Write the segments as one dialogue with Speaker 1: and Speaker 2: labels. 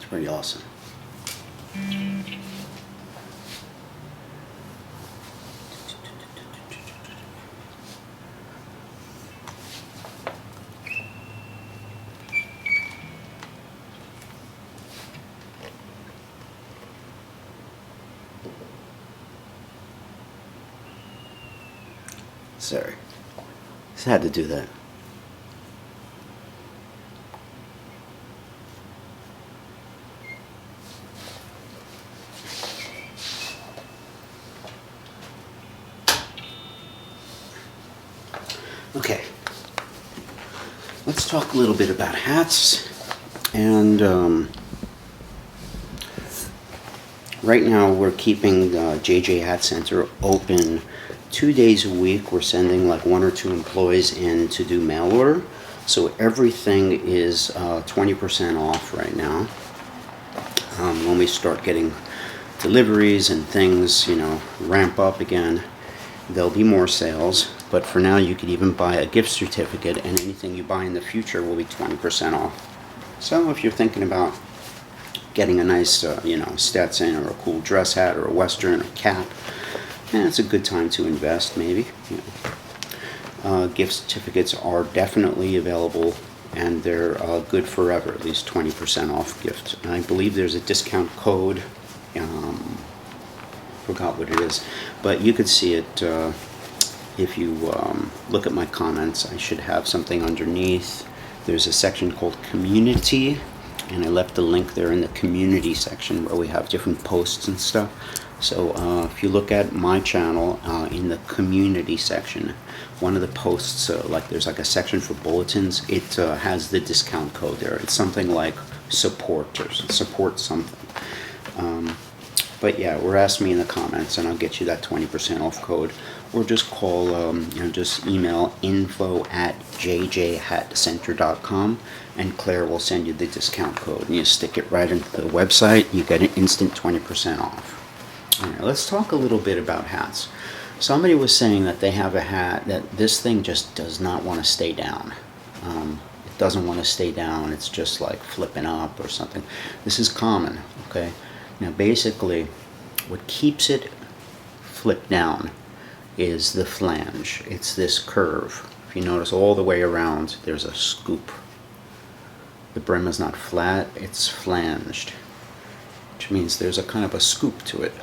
Speaker 1: Pretty awesome. Sorry. Just had to do that. Okay, let's talk a little bit about hats. And right now we're keeping JJ Hat Center open 2 days a week. We're sending like 1 or 2 employees in to do mail order. So everything is 20% off right now. When we start getting deliveries and things, ramp up again, there'll be more sales. But for now, you could even buy a gift certificate, and anything you buy in the future will be 20% off. So if you're thinking about getting a nice, Stetson or a cool dress hat or a Western or cap, it's a good time to invest, maybe. Gift certificates are definitely available, and they're good forever, at least 20% off gift. And I believe there's a discount code. Forgot what it is, but you could see it if you look at my comments. I should have something underneath. There's a section called Community, and I left the link there in the Community section where we have different posts and stuff. So if you look at my channel in the Community section, one of the posts, there's like a section for bulletins, it has the discount code there. It's something like support or support something. But yeah, or ask me in the comments and I'll get you that 20% off code. Or just call, just email info@jjhatcenter.com and Claire will send you the discount code. And you stick it right into the website, you get an instant 20% off. Alright, let's talk a little bit about hats. Somebody was saying that they have a hat that this thing just does not want to stay down. It doesn't want to stay down, it's just like flipping up or something. This is common, okay? Now basically, what keeps it flipped down is the flange. It's this curve. If you notice all the way around, there's a scoop. The brim is not flat, it's flanged, which means there's a kind of a scoop to it.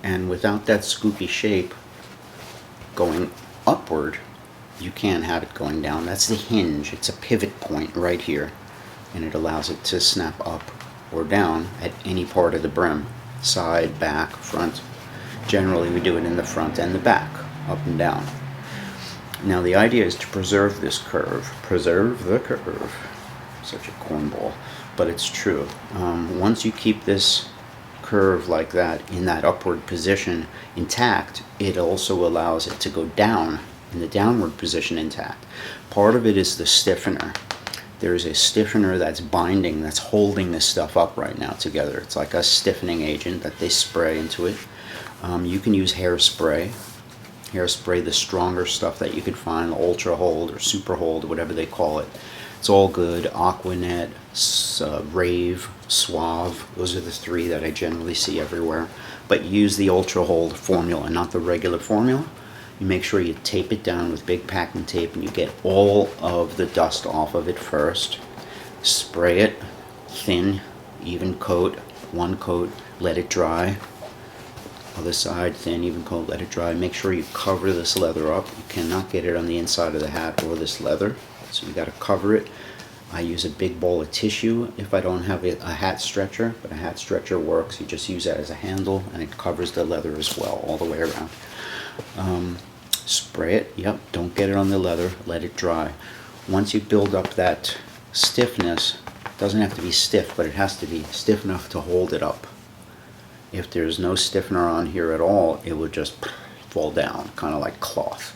Speaker 1: And without that scoopy shape going upward, you can't have it going down. That's the hinge. It's a pivot point right here, and it allows it to snap up or down at any part of the brim, side, back, front. Generally we do it in the front and the back, up and down. Now the idea is to preserve this curve. Preserve the curve. Such a cornball, but it's true. Once you keep this curve like that in that upward position intact, it also allows it to go down in the downward position intact. Part of it is the stiffener. There's a stiffener that's binding, that's holding this stuff up right now together. It's like a stiffening agent that they spray into it. You can use hairspray. Hairspray, the stronger stuff that you could find, Ultra Hold or Super Hold, whatever they call it. It's all good. Aquanet, Rave, Suave, those are the 3 that I generally see everywhere. But use the Ultra Hold formula, not the regular formula. You make sure you tape it down with big packing tape and you get all of the dust off of it first. Spray it thin, even coat, 1 coat, let it dry. Other side, thin, even coat, let it dry. Make sure you cover this leather up. You cannot get it on the inside of the hat or this leather, so you got to cover it. I use a big ball of tissue if I don't have a hat stretcher, but a hat stretcher works. You just use that as a handle and it covers the leather as well, all the way around. Spray it, yep, don't get it on the leather, let it dry. Once you build up that stiffness, it doesn't have to be stiff, but it has to be stiff enough to hold it up. If there's no stiffener on here at all, it would just fall down, kind of like cloth.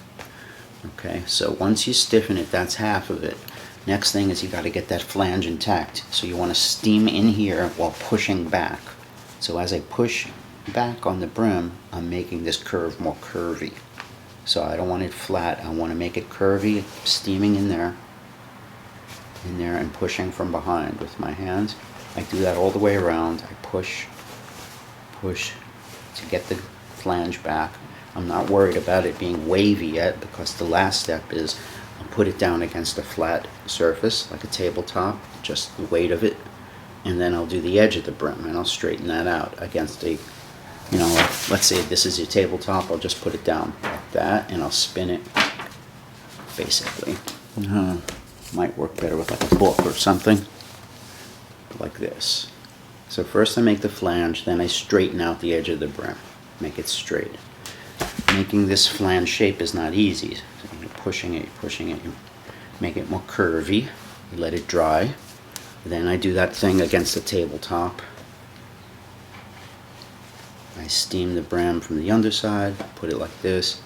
Speaker 1: Okay, so once you stiffen it, that's half of it. Next thing is you got to get that flange intact. So you want to steam in here while pushing back. So as I push back on the brim, I'm making this curve more curvy. So I don't want it flat, I want to make it curvy, steaming in there and pushing from behind with my hands. I do that all the way around. I push to get the flange back. I'm not worried about it being wavy yet, because the last step is I'll put it down against a flat surface like a tabletop, just the weight of it, and then I'll do the edge of the brim and I'll straighten that out against a, let's say this is your tabletop, I'll just put it down like that and I'll spin it, basically. Might work better with like a book or something, like this. So first I make the flange, then I straighten out the edge of the brim, make it straight. Making this flange shape is not easy. So you pushing it, you make it more curvy, you let it dry. Then I do that thing against the tabletop. I steam the brim from the underside, put it like this,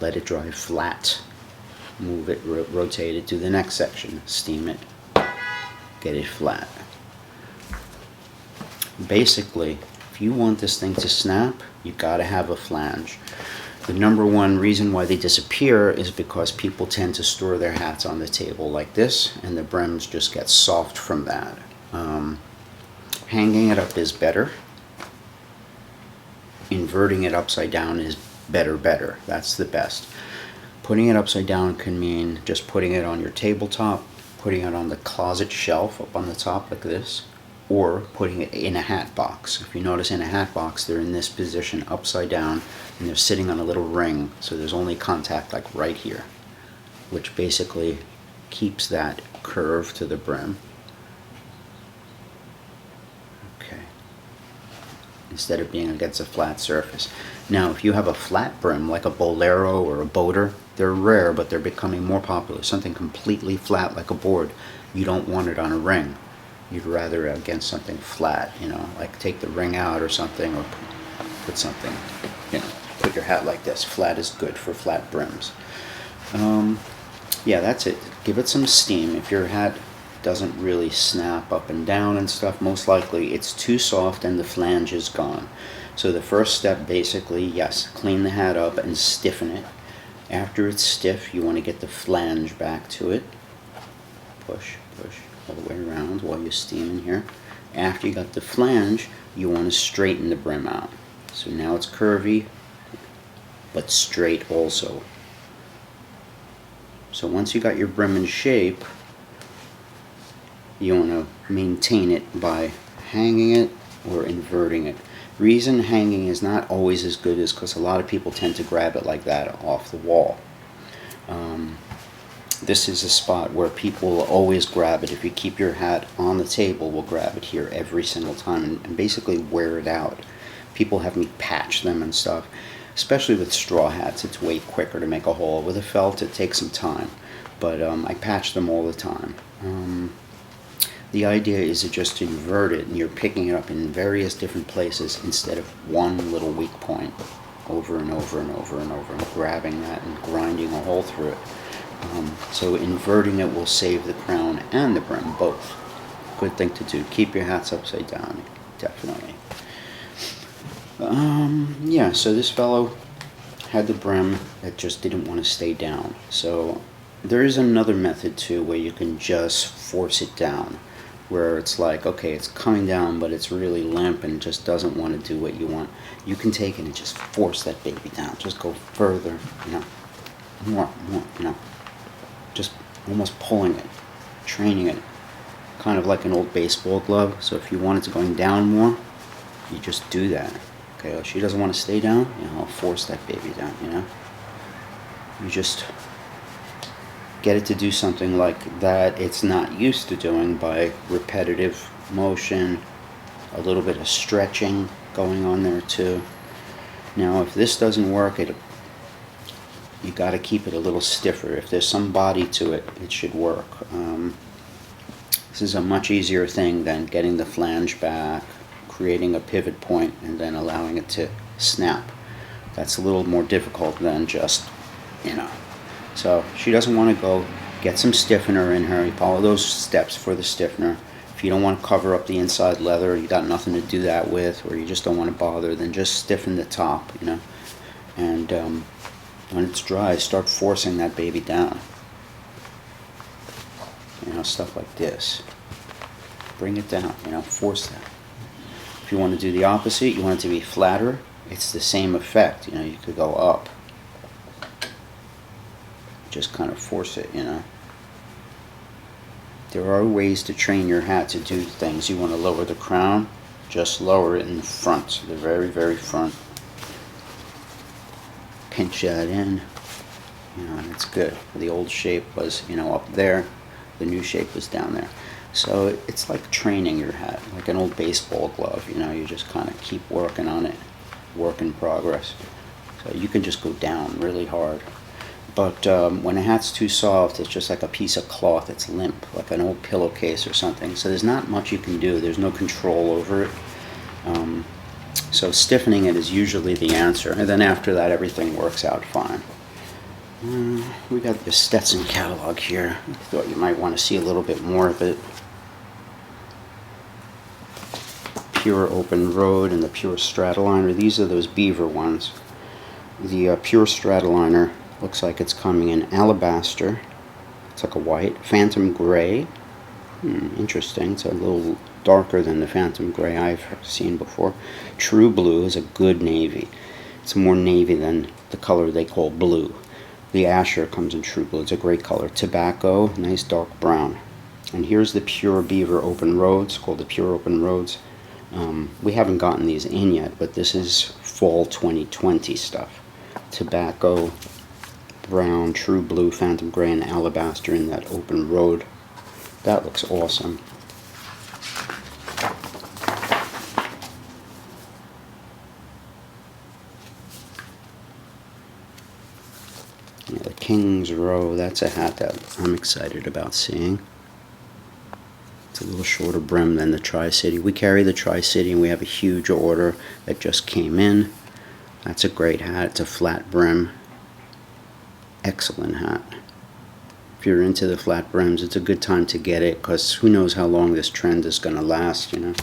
Speaker 1: let it dry flat, move it, rotate it to the next section, steam it, get it flat. Basically, if you want this thing to snap, you gotta have a flange. The number one reason why they disappear is because people tend to store their hats on the table like this, and the brims just get soft from that. Hanging it up is better. Inverting it upside down is better. That's the best. Putting it upside down can mean just putting it on your tabletop, putting it on the closet shelf up on the top like this, or putting it in a hat box. If you notice, in a hat box, they're in this position upside down, and they're sitting on a little ring, so there's only contact like right here, which basically keeps that curve to the brim. Okay. Instead of being against a flat surface. Now, if you have a flat brim, like a bolero or a boater, they're rare, but they're becoming more popular. Something completely flat like a board, you don't want it on a ring. You'd rather against something flat, you know, like take the ring out or something, or put something, you know, put your hat like this. Flat is good for flat brims. Yeah, that's it. Give it some steam. If your hat doesn't really snap up and down and stuff, most likely it's too soft and the flange is gone. So the first step, basically, yes, clean the hat up and stiffen it. After it's stiff, you want to get the flange back to it. Push all the way around while you're steaming here. After you got the flange, you want to straighten the brim out. So now it's curvy, but straight also. So once you got your brim in shape, you want to maintain it by hanging it or inverting it. Reason hanging is not always as good is because a lot of people tend to grab it like that off the wall. This is a spot where people will always grab it. If you keep your hat on the table, will grab it here every single time and basically wear it out. People have me patch them and stuff. Especially with straw hats, it's way quicker to make a hole. With a felt, it takes some time. But I patch them all the time. The idea is to just invert it, and you're picking it up in various different places instead of one little weak point over and over and over and over, and grabbing that and grinding a hole through it. So inverting it will save the crown and the brim both. Good thing to do. Keep your hats upside down, definitely. Yeah, so this fellow had the brim that just didn't want to stay down. So there is another method too where you can just force it down, where it's like, okay, it's coming down, but it's really limp and just doesn't want to do what you want. You can take it and just force that baby down. Just go further, you know, more, you know, just almost pulling it, training it, kind of like an old baseball glove. So if you want it to going down more, you just do that. Okay, well, she doesn't want to stay down, you know, I'll force that baby down, you know. You just get it to do something like that it's not used to doing by repetitive motion, a little bit of stretching going on there too. Now, if this doesn't work, you got to keep it a little stiffer. If there's some body to it, it should work. This is a much easier thing than getting the flange back, creating a pivot point, and then allowing it to snap. That's a little more difficult than just, you know. So she doesn't want to go. Get some stiffener in her. You follow those steps for the stiffener. If you don't want to cover up the inside leather, you got nothing to do that with, or you just don't want to bother, then just stiffen the top, you know. And when it's dry, start forcing that baby down. You know, stuff like this. Bring it down, you know, force that. If you want to do the opposite, you want it to be flatter, it's the same effect, you know, you could go up. Just kind of force it, you know. There are ways to train your hat to do things. You want to lower the crown, just lower it in the front, the very, very front. Pinch that in, you know, and it's good. The old shape was, you know, up there. The new shape was down there. So it's like training your hat, like an old baseball glove, you know, you just kind of keep working on it, work in progress. So you can just go down really hard. But when a hat's too soft, it's just like a piece of cloth. It's limp, like an old pillowcase or something. So there's not much you can do. There's no control over it. So stiffening it is usually the answer. And then after that, everything works out fine. We got the Stetson Catalog here. I thought you might want to see a little bit more of it. Pure Open Road and the Pure Stratoliner. These are those Beaver ones. The Pure Stratoliner looks like it's coming in alabaster. It's like a white. Phantom Gray. Interesting. It's a little darker than the Phantom Gray I've seen before. True Blue is a good navy. It's more navy than the color they call blue. The Asher comes in True Blue. It's a great color. Tobacco, nice dark brown. And here's the Pure Beaver Open Roads, called the Pure Open Roads. We haven't gotten these in yet, but this is fall 2020 stuff. Tobacco, brown, True Blue, Phantom Gray, and alabaster in that open road. That looks awesome. Yeah, the King's Row, that's a hat that I'm excited about seeing. It's a little shorter brim than the Tri-City. We carry the Tri-City and we have a huge order that just came in. That's a great hat. It's a flat brim. Excellent hat. If you're into the flat brims, it's a good time to get it, because who knows how long this trend is going to last, you know.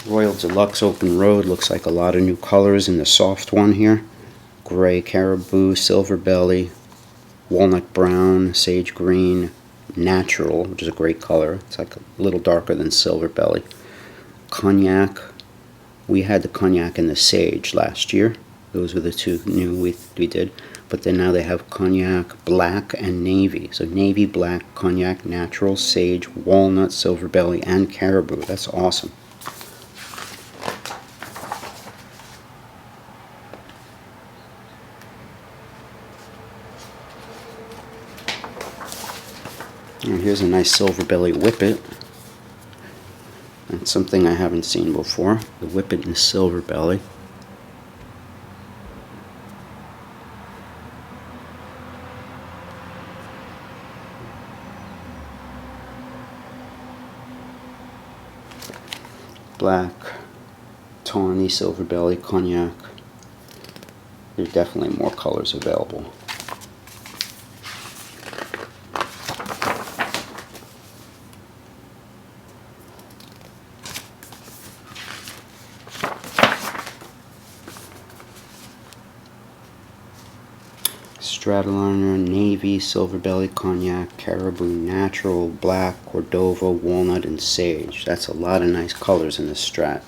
Speaker 1: Royal Deluxe Open Road looks like a lot of new colors in the soft one here. Gray Caribou, Silver Belly, Walnut Brown, Sage Green, Natural, which is a great color. It's like a little darker than Silver Belly. Cognac. We had the Cognac and the Sage last year. Those were the two new we did. But then now they have Cognac, Black, and Navy. So Navy, Black, Cognac, Natural, Sage, Walnut, Silver Belly, and Caribou. That's awesome. And here's a nice Silver Belly Whippet. That's something I haven't seen before. The Whippet in Silver Belly. Black, tawny, Silver Belly, Cognac. There's definitely more colors available. Stratoliner, Navy, Silver Belly, Cognac, Caribou, Natural, Black, Cordova, Walnut, and Sage. That's a lot of nice colors in this Strat.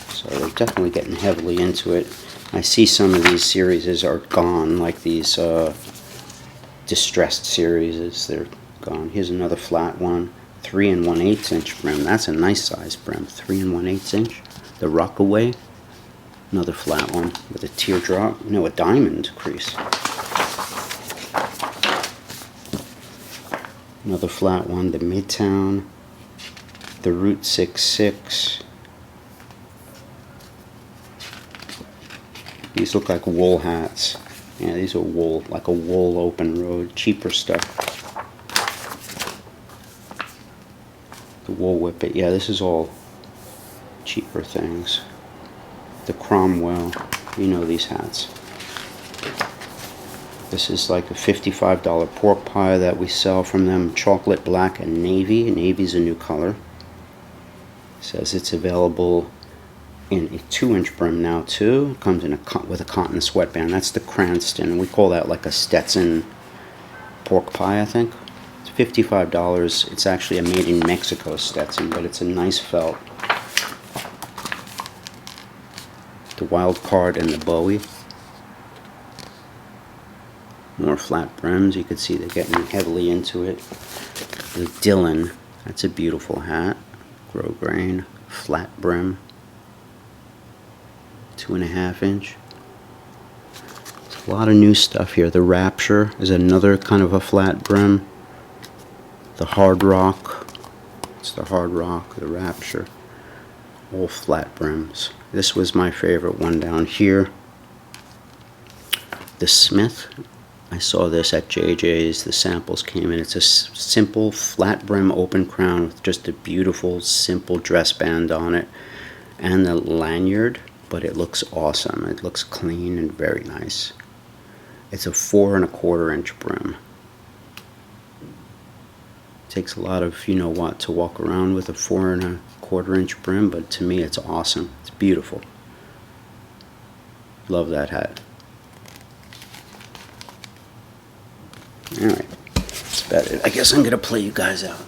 Speaker 1: So they're definitely getting heavily into it. I see some of these series are gone, like these distressed series. They're gone. Here's another flat one. 3 1/8 inch brim. That's a nice size brim. 3 1/8 inch. The Rockaway. Another flat one with a teardrop. No, a diamond crease. Another flat one. The Midtown. The Route 66. These look like wool hats. Yeah, these are wool, like a wool open road. Cheaper stuff. The Wool Whippet. Yeah, this is all cheaper things. The Cromwell. You know these hats. This is like a $55 pork pie that we sell from them. Chocolate, black, and navy. Navy's a new color. It says it's available in a 2-inch brim now too. It comes in with a cotton sweatband. That's the Cranston. We call that like a Stetson pork pie, I think. It's $55. It's actually a made in Mexico Stetson, but it's a nice felt. The Wild Card and the Bowie. More flat brims. You can see they're getting heavily into it. The Dylan. That's a beautiful hat. Grosgrain. Flat brim. 2.5 inch. There's a lot of new stuff here. The Rapture is another kind of a flat brim. The Hard Rock. It's the Hard Rock. The Rapture. All flat brims. This was my favorite one down here. The Smith. I saw this at JJ's. The samples came in. It's a simple flat brim open crown with just a beautiful simple dress band on it and the lanyard, but it looks awesome. It looks clean and very nice. It's a 4 1/4 inch brim. Takes a lot of you know what to walk around with a 4 1/4 inch brim, but to me it's awesome. It's beautiful. Love that hat. Alright, that's about it. I guess I'm gonna play you guys out.